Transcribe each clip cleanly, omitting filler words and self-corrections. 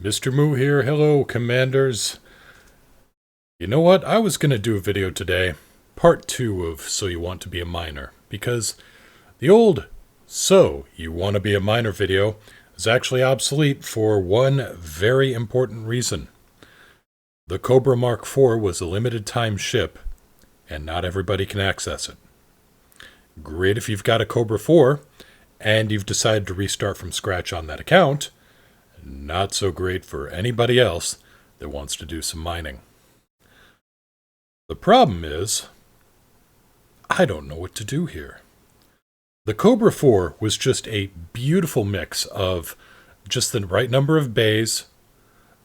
Mr. Moo here. Hello, Commanders. You know what? I was going to do a video today, part 2 of So You Want to Be a Miner, because the old So You Want to Be a Miner video is actually obsolete for one very important reason. The Cobra Mark IV was a limited time ship, and not everybody can access it. Great if you've got a Cobra 4, and you've decided to restart from scratch on that account. Not so great for anybody else that wants to do some mining. The problem is, I don't know what to do here. The Cobra 4 was just a beautiful mix of just the right number of bays,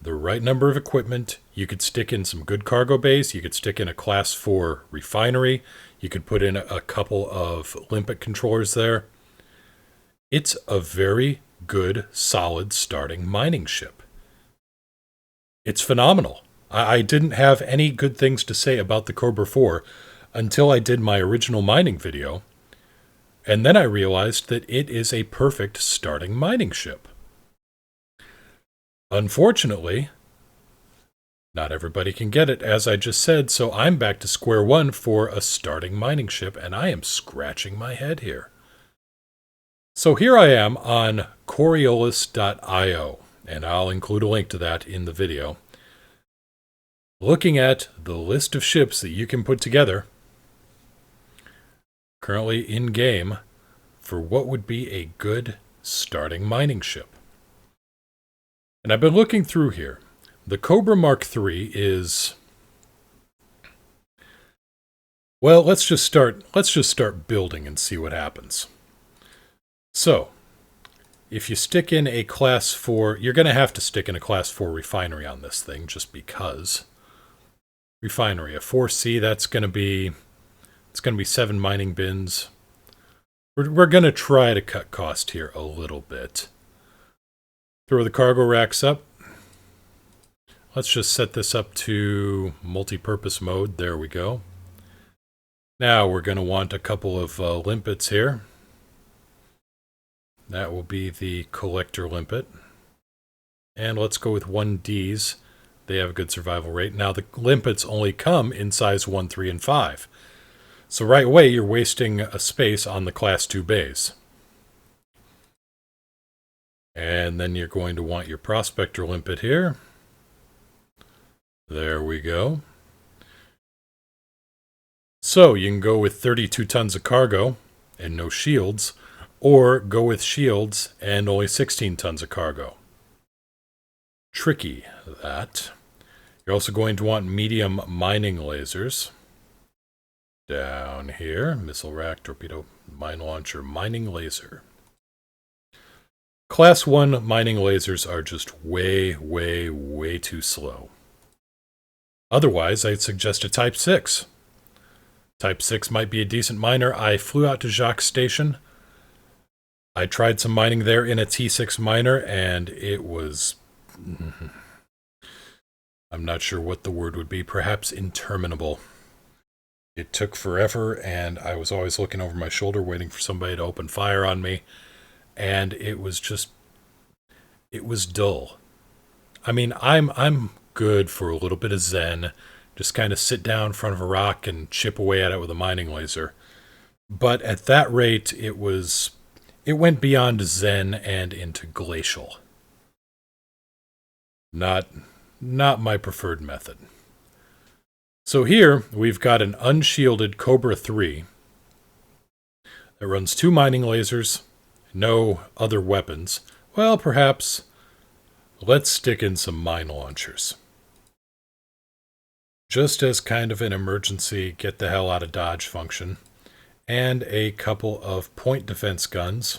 the right number of equipment. You could stick in some good cargo bays. You could stick in a Class 4 refinery. You could put in a couple of limpet controllers there. It's a very good, solid starting mining ship. It's phenomenal. I didn't have any good things to say about the Cobra 4 until I did my original mining video, and then I realized that it is a perfect starting mining ship. Unfortunately, not everybody can get it, as I just said, so I'm back to square one for a starting mining ship, and I am scratching my head here. So here I am on Coriolis.io, and I'll include a link to that in the video, looking at the list of ships that you can put together, currently in-game, for what would be a good starting mining ship. And I've been looking through here. The Cobra Mark III is... Well, let's just start building and see what happens. So, if you stick in a Class 4, you're going to have to stick in a Class 4 refinery on this thing, just because. Refinery, a 4C, it's going to be 7 mining bins. We're going to try to cut cost here a little bit. Throw the cargo racks up. Let's just set this up to multi-purpose mode. There we go. Now we're going to want a couple of limpets here. That will be the collector limpet. And let's go with 1Ds. They have a good survival rate. Now the limpets only come in size 1, 3, and 5. So right away you're wasting a space on the Class 2 bays. And then you're going to want your prospector limpet here. There we go. So you can go with 32 tons of cargo and no shields, or go with shields and only 16 tons of cargo. Tricky, that. You're also going to want medium mining lasers. Down here, missile rack, torpedo, mine launcher, mining laser. Class 1 mining lasers are just way, way, way too slow. Otherwise, I'd suggest a Type 6. Type 6 might be a decent miner. I flew out to Jacques Station. I tried some mining there in a T6 miner, and it was... I'm not sure what the word would be. Perhaps interminable. It took forever, and I was always looking over my shoulder waiting for somebody to open fire on me, and it was dull. I mean, I'm good for a little bit of zen, just kind of sit down in front of a rock and chip away at it with a mining laser. But at that rate, it went beyond zen and into glacial. Not my preferred method. So here, we've got an unshielded Cobra 3 that runs 2 mining lasers, no other weapons. Well, perhaps let's stick in some mine launchers. Just as kind of an emergency, get the hell out of Dodge function. And a couple of point defense guns.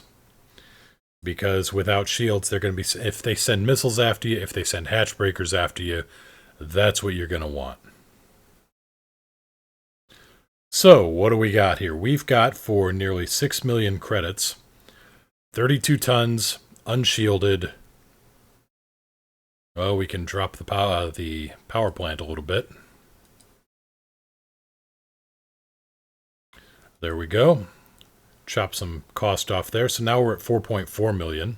Because without shields, they're going to be... If they send missiles after you, if they send hatch breakers after you, that's what you're going to want. So, what do we got here? We've got, for nearly 6 million credits, 32 tons, unshielded. Well, we can drop the power plant a little bit. There we go. Chop some cost off there. So now we're at 4.4 million.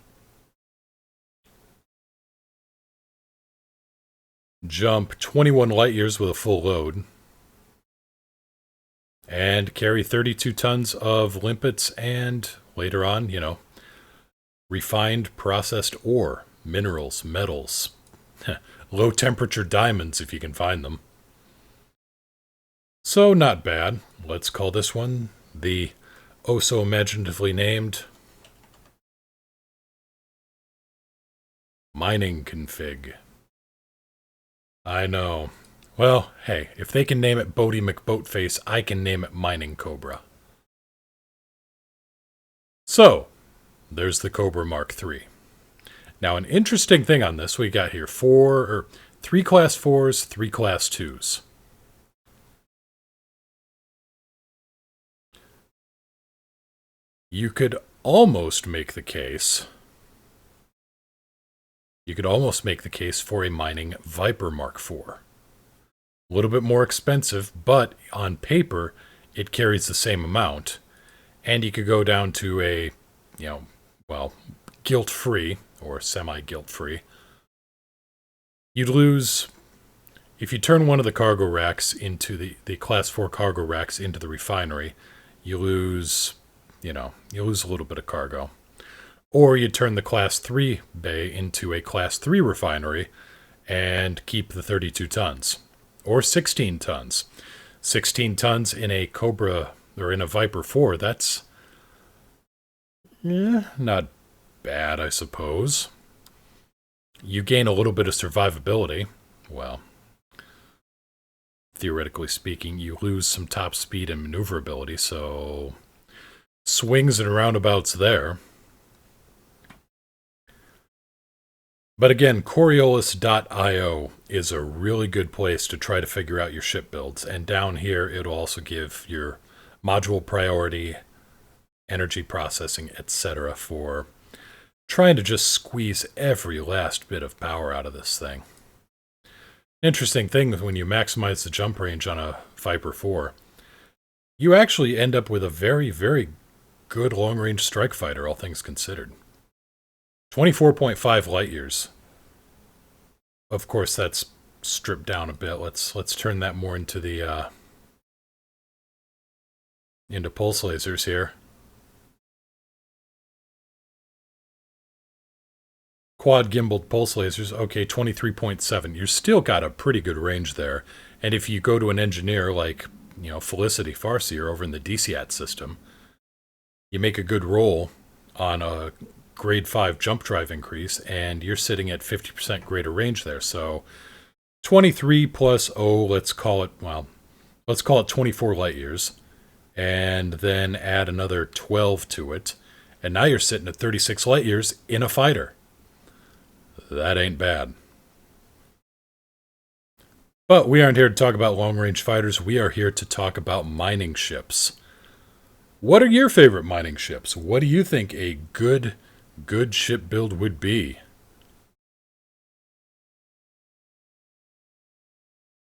jump 21 light years with a full load, and carry 32 tons of limpets and, later on, refined processed ore, minerals, metals, low temperature diamonds if you can find them. So not bad. Let's call this one the oh so imaginatively named mining config. I know. Well, hey, if they can name it Bodie McBoatface, I can name it Mining Cobra. So, there's the Cobra Mark III. Now, an interesting thing on this, we got here 3 Class 4s, 3 Class 2s. You could almost make the case for a mining Viper Mark IV. A little bit more expensive, but on paper, it carries the same amount. And you could go down to a, guilt-free or semi-guilt-free. You'd lose, if you turn one of the cargo racks into the Class 4 cargo racks into the refinery, you lose a little bit of cargo. Or you turn the Class 3 bay into a Class 3 refinery and keep the 32 tons. Or 16 tons. 16 tons in a Cobra, or in a Viper 4, that's not bad, I suppose. You gain a little bit of survivability. Well, theoretically speaking, you lose some top speed and maneuverability, so swings and roundabouts there. But again, Coriolis.io is a really good place to try to figure out your ship builds. And down here, it'll also give your module priority, energy processing, etc. for trying to just squeeze every last bit of power out of this thing. Interesting thing, when you maximize the jump range on a Viper 4, you actually end up with a very, very good long-range strike fighter, all things considered. 24.5 light years. Of course, that's stripped down a bit. Let's turn that more into the into pulse lasers here. Quad gimbaled pulse lasers. Okay, 23.7. You've still got a pretty good range there. And if you go to an engineer like, Felicity Farseer over in the DCAT system, you make a good roll on a grade 5 jump drive increase, and you're sitting at 50% greater range there. So 23 plus let's call it 24 light years, and then add another 12 to it, and now you're sitting at 36 light years in a fighter. That ain't bad. But we aren't here to talk about long-range fighters. We are here to talk about mining ships. What are your favorite mining ships? What do you think a good ship build would be?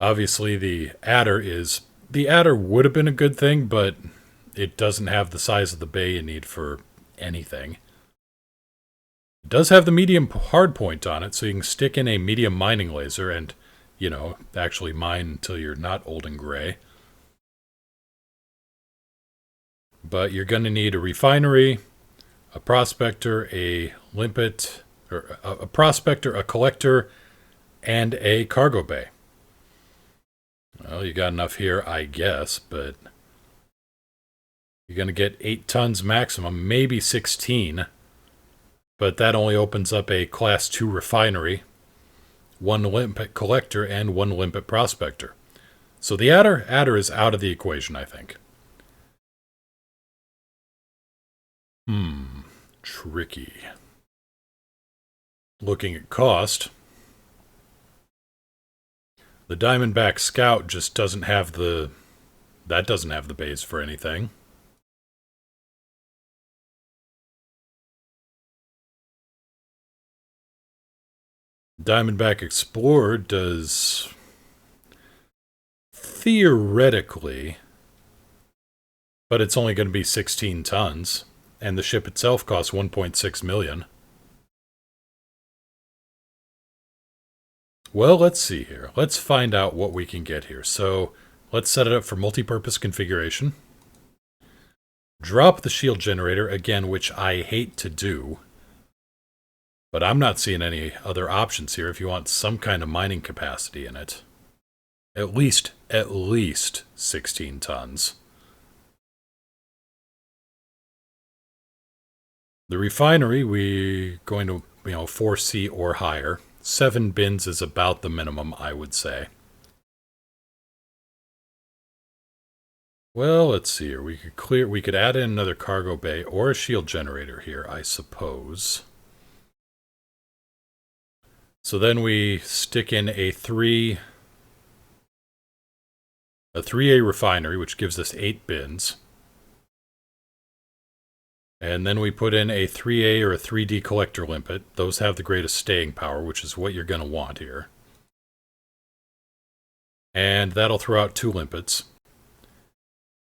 Obviously, the adder would have been a good thing, but it doesn't have the size of the bay you need for anything. It does have the medium hard point on it, so you can stick in a medium mining laser and, actually mine until you're not old and gray. But you're going to need a refinery, a prospector, a limpet, or a prospector, a collector, and a cargo bay. Well, you got enough here, I guess, but you're going to get 8 tons maximum, maybe 16. But that only opens up a Class 2 refinery, 1 limpet collector, and 1 limpet prospector. So the adder is out of the equation, I think. Tricky. Looking at cost, the Diamondback Scout just doesn't have the bays for anything. Diamondback Explorer does theoretically, but it's only going to be 16 tons. And the ship itself costs $1.6 million. Well, let's see here. Let's find out what we can get here. So let's set it up for multi-purpose configuration. Drop the shield generator, again, which I hate to do. But I'm not seeing any other options here if you want some kind of mining capacity in it. At least 16 tons. The refinery, we're going to, 4C or higher. 7 bins is about the minimum, I would say. Well, let's see here. We could add in another cargo bay or a shield generator here, I suppose. So then we stick in a 3A refinery, which gives us 8 bins. And then we put in a 3A or a 3D collector limpet. Those have the greatest staying power, which is what you're going to want here. And that'll throw out 2 limpets.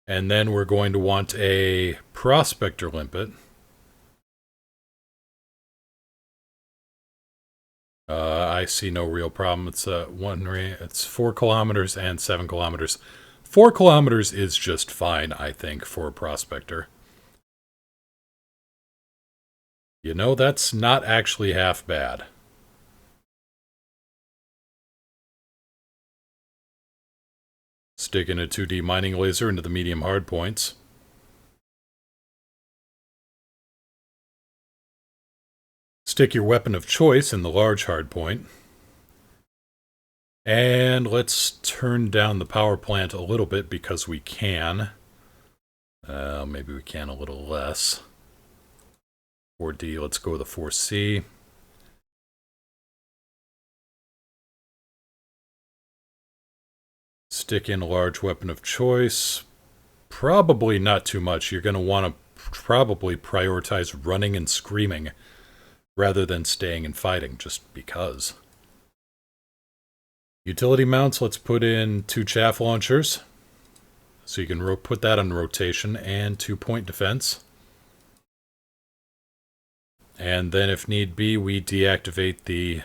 And then we're going to want a prospector limpet. I see no real problem. It's it's 4 kilometers and 7 kilometers. 4 kilometers is just fine, I think, for a prospector. That's not actually half bad. Stick in a 2D mining laser into the medium hard points. Stick your weapon of choice in the large hard point. And let's turn down the power plant a little bit because we can. Maybe we can a little less. 4D, let's go with a 4C. Stick in a large weapon of choice. Probably not too much. You're going to want to probably prioritize running and screaming rather than staying and fighting, just because. Utility mounts, let's put in 2 chaff launchers. So you can put that on rotation, and 2-point defense. And then if need be, we deactivate the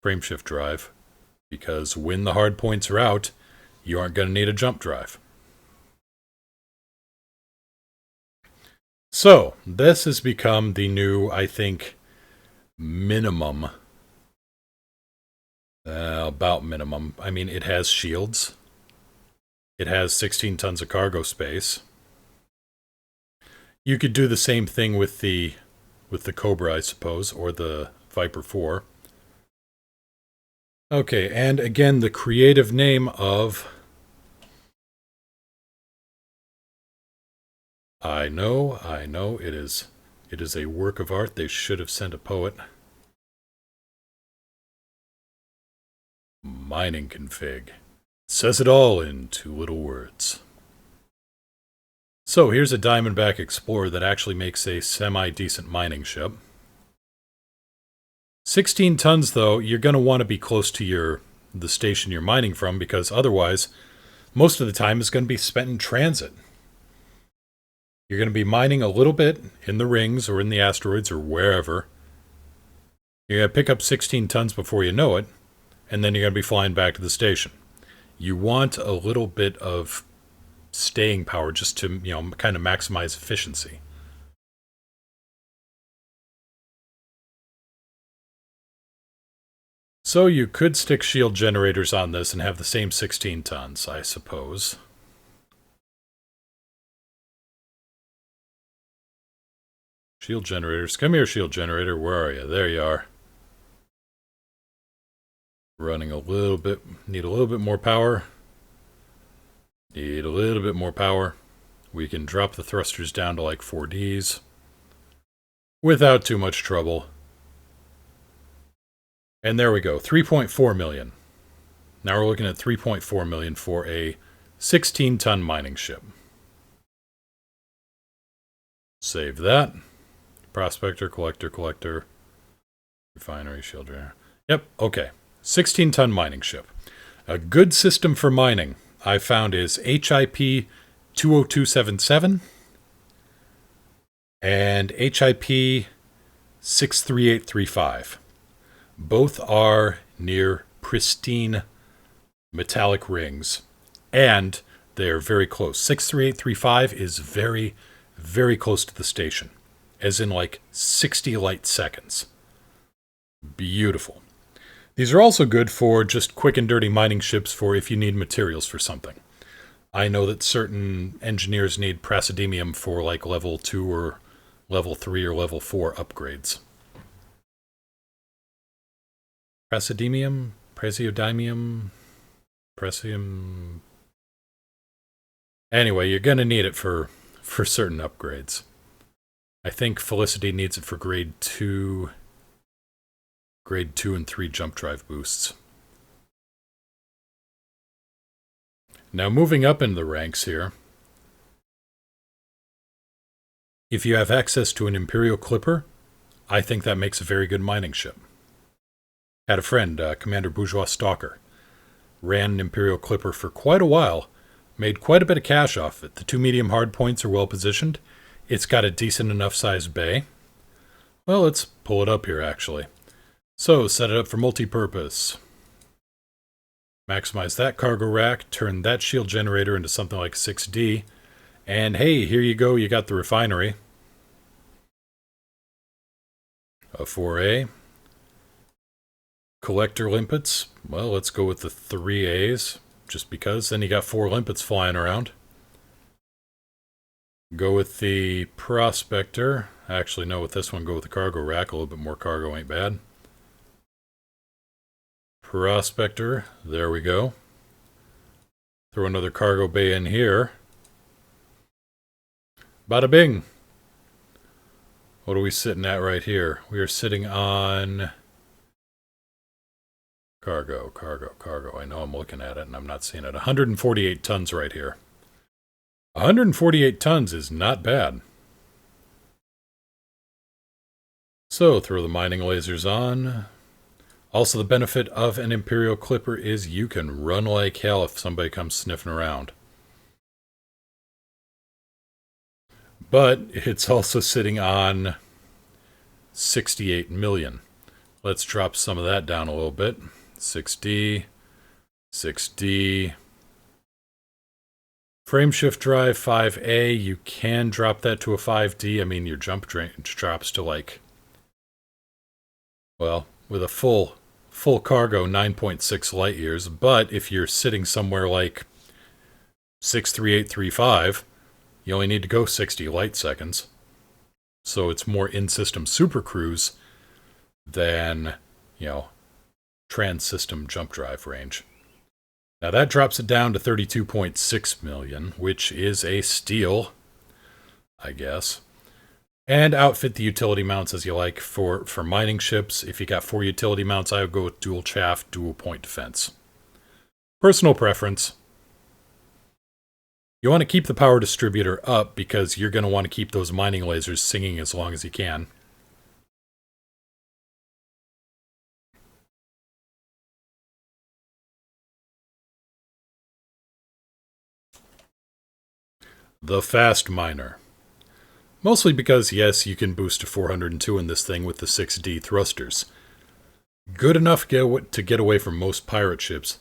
frameshift drive, because when the hard points are out, you aren't going to need a jump drive. So, this has become the new, I think, minimum. About minimum. I mean, it has shields. It has 16 tons of cargo space. You could do the same thing with the Cobra, I suppose, or the Viper 4. Okay, and again, the creative name of... I know, it is a work of art. They should have sent a poet. Mining config. Says it all in 2 little words. So here's a Diamondback Explorer that actually makes a semi-decent mining ship. 16 tons, though, you're going to want to be close to the station you're mining from, because otherwise, most of the time is going to be spent in transit. You're going to be mining a little bit in the rings or in the asteroids or wherever. You're going to pick up 16 tons before you know it, and then you're going to be flying back to the station. You want a little bit of staying power just to, kind of maximize efficiency. So you could stick shield generators on this and have the same 16 tons, I suppose. Shield generators. Come here, shield generator. Where are you? There you are. Running a little bit. Need a little bit more power. Need a little bit more power. We can drop the thrusters down to like 4Ds without too much trouble. And there we go, 3.4 million. Now we're looking at 3.4 million for a 16-ton mining ship. Save that. Prospector, collector, refinery, shield generator. Yep, okay. 16-ton mining ship. A good system for mining, I found, is HIP 20277 and HIP 63835. Both are near pristine metallic rings. And they're very close. 63835 is very, very close to the station. As in like 60 light seconds. Beautiful. These are also good for just quick and dirty mining ships for if you need materials for something. I know that certain engineers need praseodymium for like level 2 or level 3 or level 4 upgrades. Praseodymium? Praseodymium? Presium? Anyway, you're going to need it for certain upgrades. I think Felicity needs it for grade 2 and 3 jump drive boosts. Now moving up in the ranks here, if you have access to an Imperial Clipper, I think that makes a very good mining ship. Had a friend, Commander Bourgeois Stalker, ran an Imperial Clipper for quite a while, made quite a bit of cash off it. The 2 medium hard points are well positioned. It's got a decent enough sized bay. Well, let's pull it up here actually. So, set it up for multi-purpose. Maximize that cargo rack, turn that shield generator into something like 6D, and hey, here you go, you got the refinery. A 4A. Collector limpets, well, let's go with the 3As, just because, then you got 4 limpets flying around. Go with the prospector, actually no, with this one go with the cargo rack, a little bit more cargo ain't bad. Prospector, there we go. Throw another cargo bay in here. Bada bing! What are we sitting at right here? We are sitting on cargo. I know I'm looking at it and I'm not seeing it. 148 tons right here. 148 tons is not bad. So, throw the mining lasers on. Also, the benefit of an Imperial Clipper is you can run like hell if somebody comes sniffing around. But it's also sitting on 68 million. Let's drop some of that down a little bit. 6D, 6D. Frameshift drive 5A, you can drop that to a 5D. I mean, your jump range drops to like, well, with a full cargo, 9.6 light years. But if you're sitting somewhere like 63835, you only need to go 60 light seconds. So it's more in-system supercruise than, trans-system jump drive range. Now that drops it down to 32.6 million, which is a steal, I guess. And outfit the utility mounts as you like. For mining ships, if you got 4 utility mounts, I would go with dual chaff, dual point defense. Personal preference. You want to keep the power distributor up because you're going to want to keep those mining lasers singing as long as you can. The Fast Miner. Mostly because, yes, you can boost to 402 in this thing with the 6D thrusters. Good enough to get away from most pirate ships,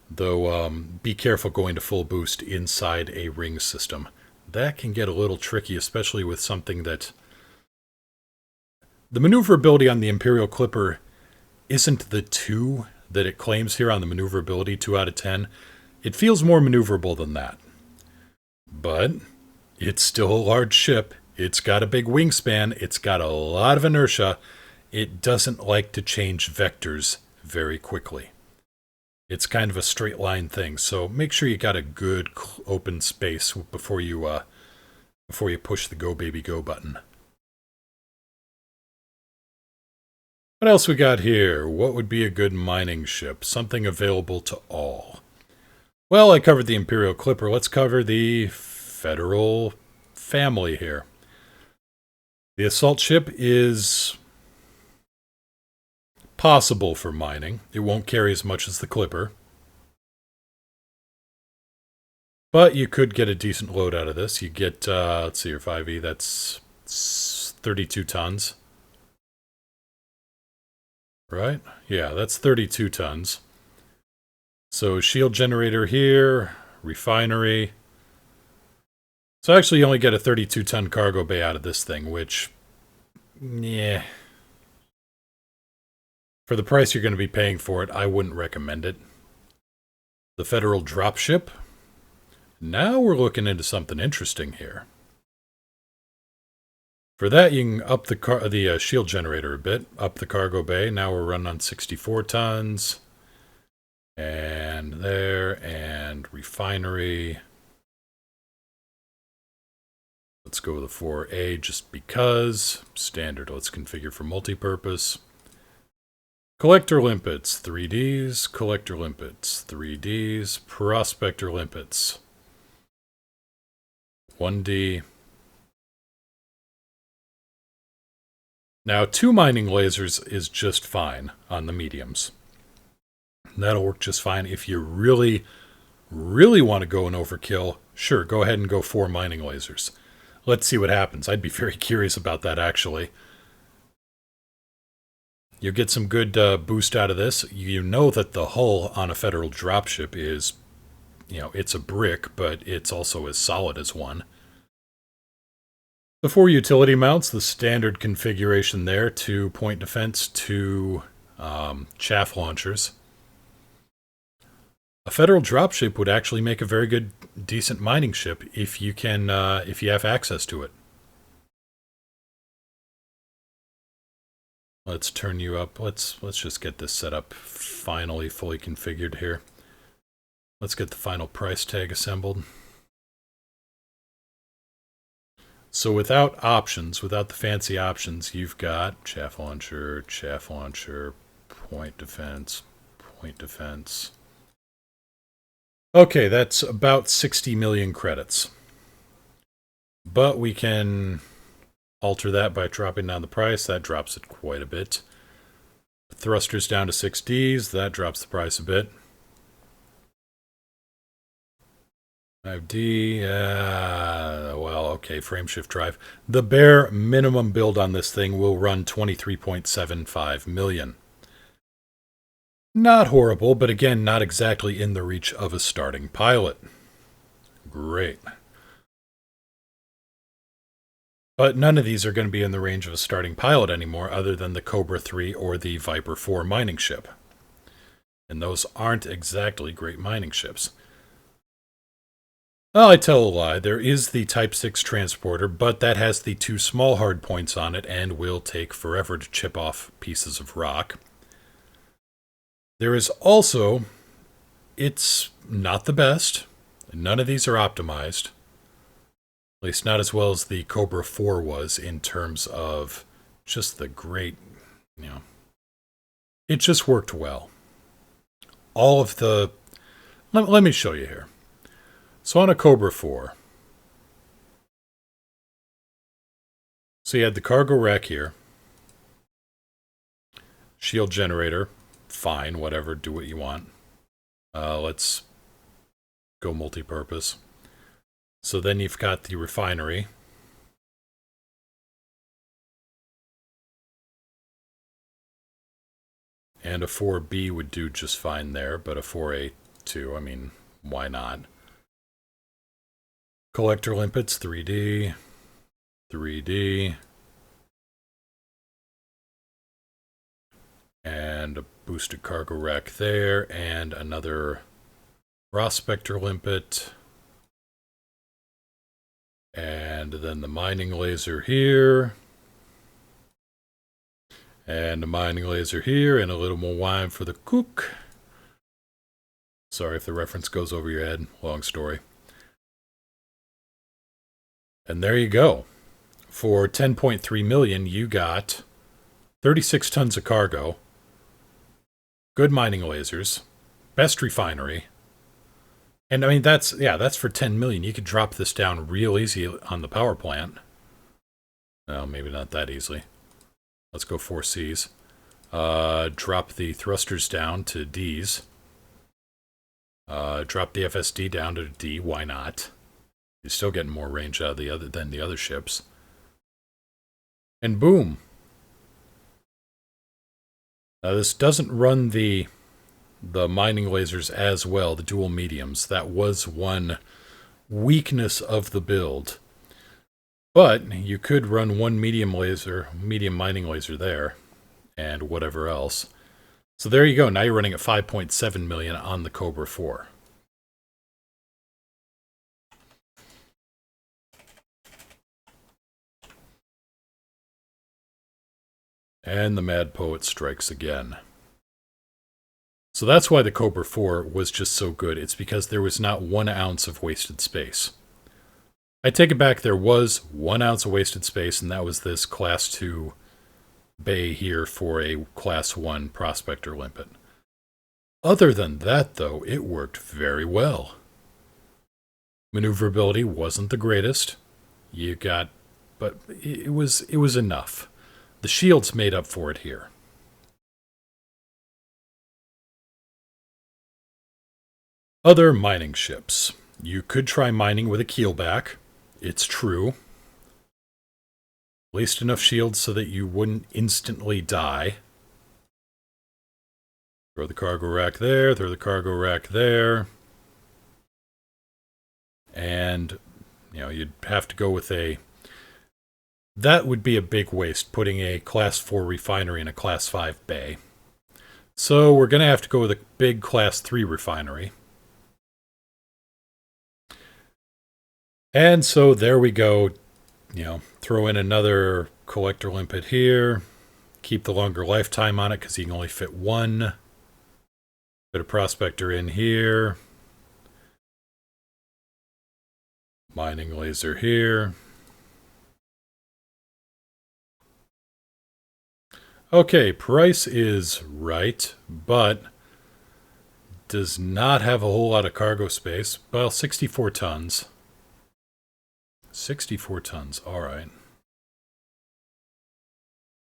though be careful going to full boost inside a ring system. That can get a little tricky, especially with something that... The maneuverability on the Imperial Clipper isn't the 2 that it claims here on the maneuverability, 2 out of 10. It feels more maneuverable than that. But it's still a large ship. It's got a big wingspan. It's got a lot of inertia. It doesn't like to change vectors very quickly. It's kind of a straight line thing, so make sure you got a good open space before you push the go baby go button. What else we got here? What would be a good mining ship? Something available to all. Well, I covered the Imperial Clipper. Let's cover the Federal family here. The assault ship is possible for mining. It won't carry as much as the Clipper. But you could get a decent load out of this. You get, let's see, your 5E, that's 32 tons. right? Yeah, that's 32 tons. So shield generator here, refinery. So actually you only get a 32-ton cargo bay out of this thing, which, yeah, for the price you're going to be paying for it, I wouldn't recommend it. The Federal dropship. Now we're looking into something interesting here. For that, you can up the shield generator a bit, up the cargo bay. Now we're running on 64 tons. And there, and refinery. Let's go with a 4A just because. Standard, let's configure for multi-purpose. Collector limpets, 3Ds. Collector limpets, 3Ds. Prospector limpets, 1D. Now, 2 mining lasers is just fine on the mediums. That'll work just fine. If you really, really want to go an overkill, sure, go ahead and go 4 mining lasers. Let's see what happens. I'd be very curious about that, actually. You'll get some good boost out of this. You know that the hull on a Federal dropship is, it's a brick, but it's also as solid as one. The 4 utility mounts, the standard configuration there, 2 point defense, 2 chaff launchers. A Federal dropship would actually make a very good, decent mining ship if you can, if you have access to it. Let's turn you up. Let's just get this set up finally fully configured here. Let's get the final price tag assembled. So without options, without the fancy options, you've got chaff launcher, point defense, point defense. Okay, that's about 60 million credits. But we can alter that by dropping down the price. That drops it quite a bit. Thrusters down to 6Ds. That drops the price a bit. 5D, well, okay, frame shift drive. The bare minimum build on this thing will run 23.75 million. Not horrible, but again, not exactly in the reach of a starting pilot. Great. But none of these are going to be in the range of a starting pilot anymore, other than the Cobra 3 or the Viper 4 mining ship. And those aren't exactly great mining ships. Well, I tell a lie. There is the Type 6 transporter, but that has the 2 small hard points on it and will take forever to chip off pieces of rock. There is also, it's not the best. None of these are optimized. At least not as well as the Cobra 4 was in terms of just the great, it just worked well. All of the, let me show you here. So on a Cobra 4, so you had the cargo rack here, shield generator, fine, whatever, do what you want. Let's go multi-purpose. So then you've got the refinery. And a 4B would do just fine there, but a 4A too, I mean, why not? Collector limpets, 3D, 3D, and a boosted cargo rack there, and another prospector limpet, and then the mining laser here, and a mining laser here, and a little more wine for the cook. Sorry if the reference goes over your head, long story. And there you go. For 10.3 million, you got 36 tons of cargo, good mining lasers, best refinery. And I mean, that's for 10 million. You could drop this down real easy on the power plant. Well, maybe not that easily. Let's go 4Cs. Drop the thrusters down to Ds. Drop the FSD down to D. Why not? You're still getting more range out of than the other ships. And boom. Now this doesn't run the mining lasers as well, the dual mediums. That was one weakness of the build. But you could run one medium mining laser there, and whatever else. So there you go. Now you're running at 5.7 million on the Cobra 4. And the Mad Poet strikes again. So that's why the Cobra 4 was just so good. It's because there was not 1 ounce of wasted space. I take it back, there was 1 ounce of wasted space, and that was this Class 2 bay here for a Class 1 Prospector limpet. Other than that, though, it worked very well. Maneuverability wasn't the greatest. But it was enough. The shields made up for it here. Other mining ships. You could try mining with a keelback. It's true. At least enough shields so that you wouldn't instantly die. Throw the cargo rack there, throw the cargo rack there. And, you'd have to go with that would be a big waste, putting a Class 4 refinery in a Class 5 bay. So we're going to have to go with a big Class 3 refinery. And so there we go. Throw in another collector limpet here. Keep the longer lifetime on it because you can only fit 1. Put a prospector in here. Mining laser here. Okay, price is right, but does not have a whole lot of cargo space. Well, 64 tons. 64 tons, alright.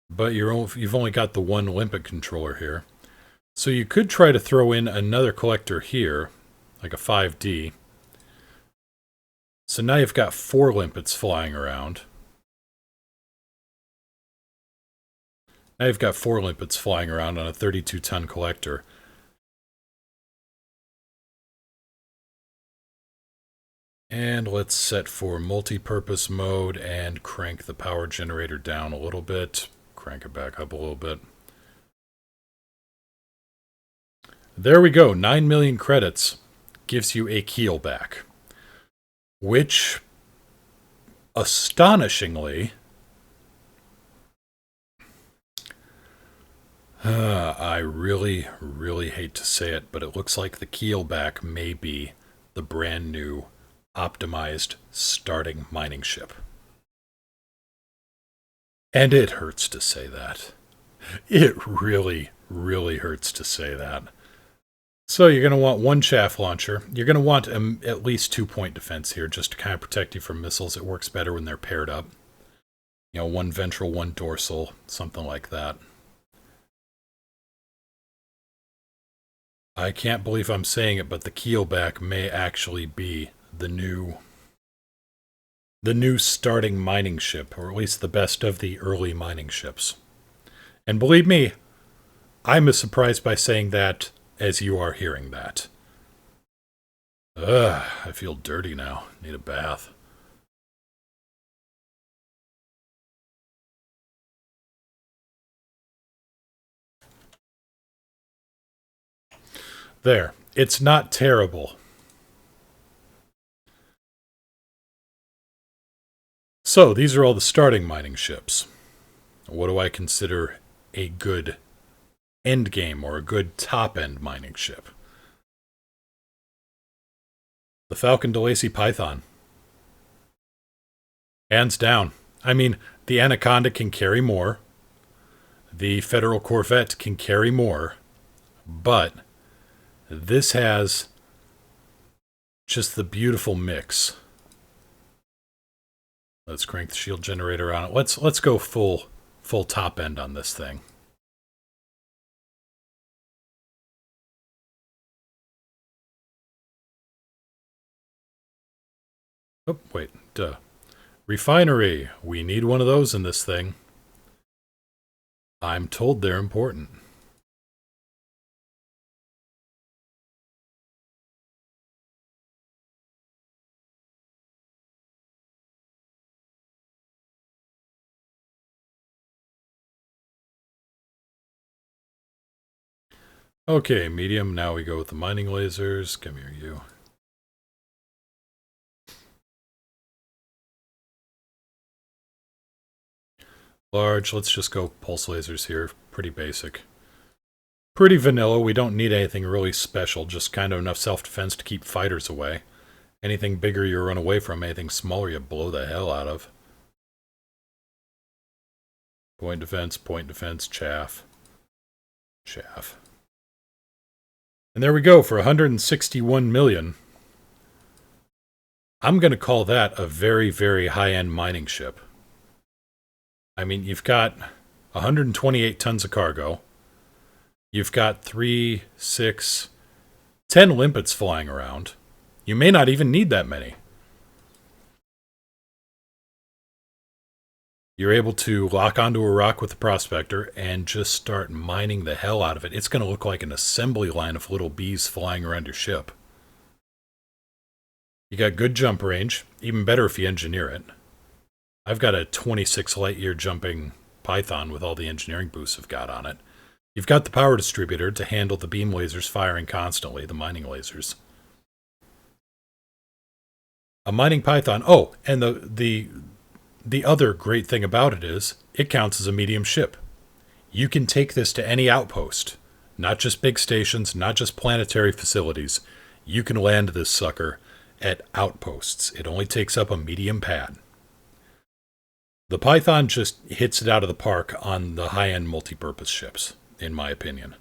But you've only got the 1 limpet controller here. So you could try to throw in another collector here, like a 5D. So now you've got 4 limpets flying around. Now you've got 4 limpets flying around on a 32-ton collector. And let's set for multi-purpose mode and crank the power generator down a little bit. Crank it back up a little bit. There we go. 9 million credits gives you a Keelback, which, astonishingly, I really, really hate to say it, but it looks like the Keelback may be the brand new optimized starting mining ship. And it hurts to say that. It really, really hurts to say that. So you're going to want 1 chaff launcher. You're going to want at least 2-point defense here just to kind of protect you from missiles. It works better when they're paired up. 1 ventral, 1 dorsal, something like that. I can't believe I'm saying it, but the Keelback may actually be the new starting mining ship, or at least the best of the early mining ships. And believe me, I'm as surprised by saying that as you are hearing that. I feel dirty now. Need a bath. There. It's not terrible. So, these are all the starting mining ships. What do I consider a good endgame or a good top-end mining ship? The Falcon DeLacy Python. Hands down. I mean, the Anaconda can carry more. The Federal Corvette can carry more. But this has just the beautiful mix. Let's crank the shield generator on it. Let's go full top end on this thing. Oh, wait. Duh. Refinery. We need one of those in this thing. I'm told they're important. Okay, medium. Now we go with the mining lasers. Come here, you. Large. Let's just go pulse lasers here. Pretty basic. Pretty vanilla. We don't need anything really special. Just kind of enough self-defense to keep fighters away. Anything bigger you run away from. Anything smaller you blow the hell out of. Point defense, chaff. Chaff. And there we go for 161 million. I'm going to call that a very, very high-end mining ship. I mean, you've got 128 tons of cargo. You've got 3, 6, 10 limpets flying around. You may not even need that many. You're able to lock onto a rock with the prospector and just start mining the hell out of it. It's going to look like an assembly line of little bees flying around your ship. You got good jump range, even better if you engineer it. I've got a 26 light year jumping Python with all the engineering boosts I've got on it. You've got the power distributor to handle the beam lasers firing constantly, the mining lasers. A mining Python. Oh, and the other great thing about it is it counts as a medium ship. You can take this to any outpost, not just big stations, not just planetary facilities. You can land this sucker at outposts. It only takes up a medium pad. The Python just hits it out of the park on the high-end multi-purpose ships, in my opinion.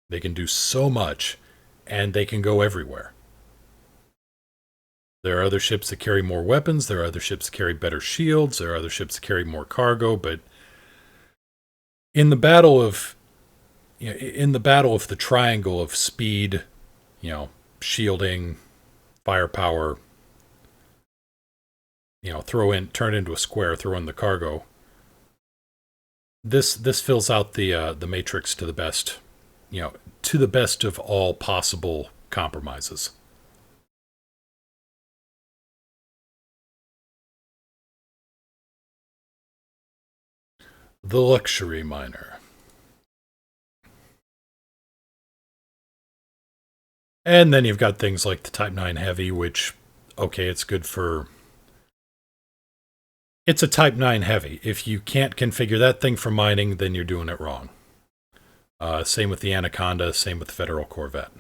They can do so much, and they can go everywhere. There are other ships that carry more weapons. There are other ships that carry better shields. There are other ships that carry more cargo. But in the battle of, the triangle of speed, shielding, firepower, turn into a square, throw in the cargo. This fills out the matrix to the best, to the best of all possible compromises. The luxury miner. And then you've got things like the Type 9 Heavy, which, okay, it's good for... It's a Type 9 Heavy. If you can't configure that thing for mining, then you're doing it wrong. Same with the Anaconda, same with the Federal Corvette.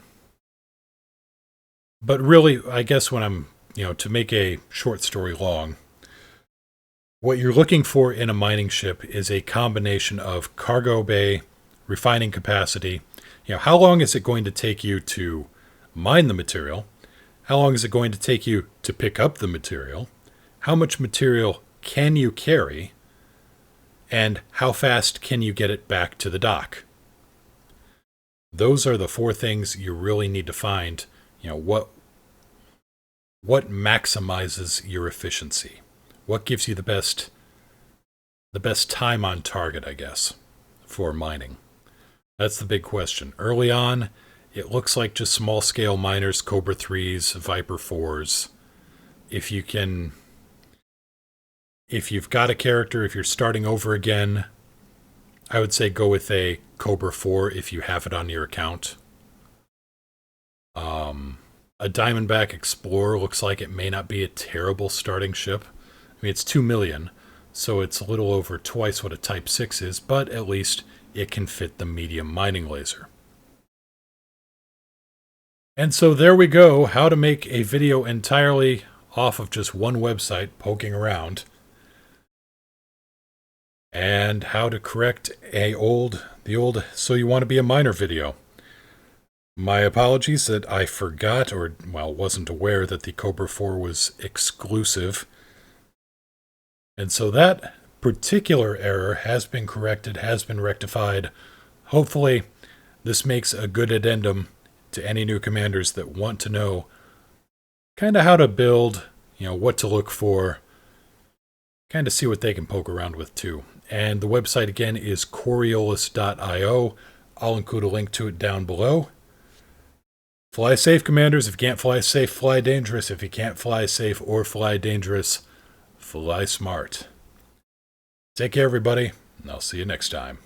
But really, I guess when I'm, to make a short story long, what you're looking for in a mining ship is a combination of cargo bay, refining capacity. How long is it going to take you to mine the material? How long is it going to take you to pick up the material? How much material can you carry? And how fast can you get it back to the dock? Those are the 4 things you really need to find. What maximizes your efficiency? What gives you the best time on target, I guess, for mining? That's the big question. Early on, it looks like just small-scale miners, Cobra 3s, Viper 4s. If you've got a character, if you're starting over again, I would say go with a Cobra 4 if you have it on your account. A Diamondback Explorer looks like it may not be a terrible starting ship. I mean, it's 2 million, so it's a little over twice what a Type 6 is, but at least it can fit the medium mining laser. And so there we go, how to make a video entirely off of just one website poking around, and how to correct the old "so you want to be a miner" video. My apologies that I forgot wasn't aware that the Cobra 4 was exclusive. And so that particular error has been corrected, has been rectified. Hopefully, this makes a good addendum to any new commanders that want to know kind of how to build, what to look for, kind of see what they can poke around with too. And the website again is Coriolis.io. I'll include a link to it down below. Fly safe, commanders. If you can't fly safe, fly dangerous. If you can't fly safe or fly dangerous, fly smart. Take care, everybody, and I'll see you next time.